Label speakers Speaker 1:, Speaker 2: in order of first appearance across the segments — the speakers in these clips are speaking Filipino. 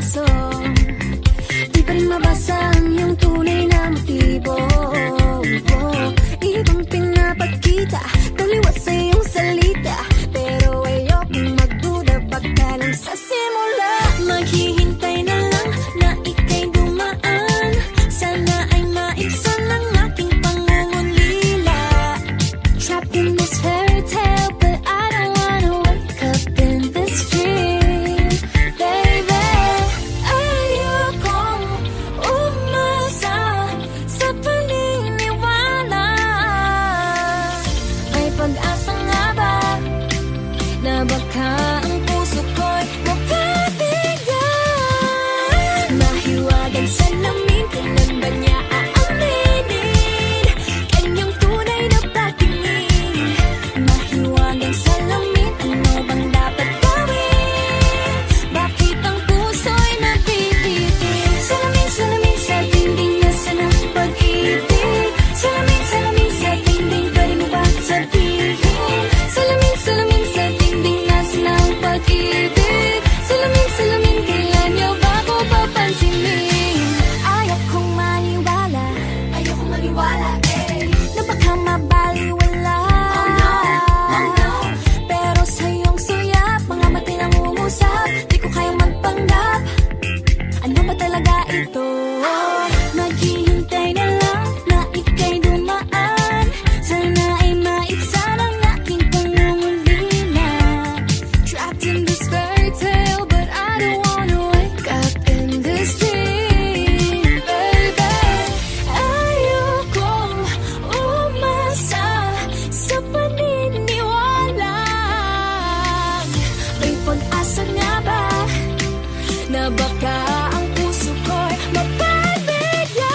Speaker 1: puso. Di pa rin mabasa ang iyong tunay na motibo. Ibang pinapakita, taliwas sa iyong salita, pero ayokong magduda baka lang sa simula. Maghihintay na lang na ika'y dumaan, sana ay maibsan ang aking pangungulila. Trapped in this fairy tale, but I don't wanna wake up in this dream, baby. Ayokong umasa sa paniniwala. May pag-asa nga ba na baka ang puso ko'y mapabigyan? Mahiwagang salamin, kailan ba niya aaminin kanyang tunay na patingin? Mahiwagang salamin, ano bang dapat gawin? Bakit ang puso'y nabibitin? Salamin, salamin sa dingding, nasaan ang pag-ibig? Salamin, salamin sa dingding, pwede mo ba sabihin? Salamin, salamin sa dingding, nasaan ang pag-ibig? Salamin, salamin, kailan niyo ba ako papansinin? Ayokong maniwala, na baka mabaliwala. Pero sa iyong suyap, mga mati nangungusap, di ko kayang magpanggap. Ano ba talaga ito? Maghihintay na lang na ika'y dumaan, sana ay maibsan ang aking pangungulila. Trapped in this fairy tale, but I don't wanna wake up in this dream, baby. Ayokong umasa sa paniniwala. May pag-asa nga ba na baka ang puso ko'y mapabigyan?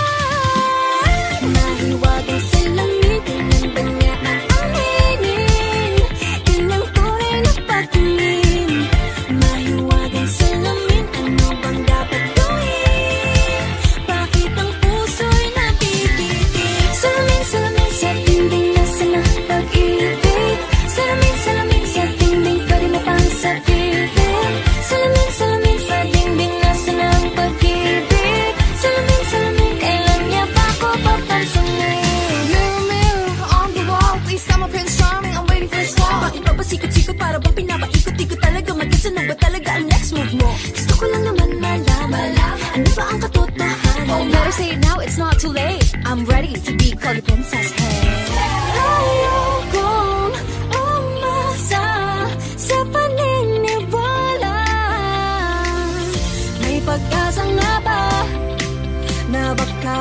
Speaker 1: Mahiwagang salamin, kailan ba niya aaminin kanyang tunay na patingin? Mahiwagang salamin, ano bang dapat gawin? Bakit ang puso'y nabibitin? Salamin, salamin sa dingding, nasaan ang pag-ibig? Salamin, salamin sa dingding, pwede mo pang sabihin? Salamin, salamin sa dingding, nasaan ang pag-ibig? Salamin, salamin, kailan niya ba ako papansinin?
Speaker 2: Mirror, mirror on the wall, please tell my Prince Charming I'm waiting for his call.
Speaker 1: Bakit pa ba sikot-sikot, para bang pinapaikot-ikot talaga? Mag-isa na ba talaga ang next move mo? Gusto ko lang naman malaman, ano ba ang katotohanan?
Speaker 2: Oh, better say it now, it's not too late. I'm ready to be called a princess, hey.
Speaker 1: Ayokong umasa sa paniniwala. May pag-asa nga ba na baka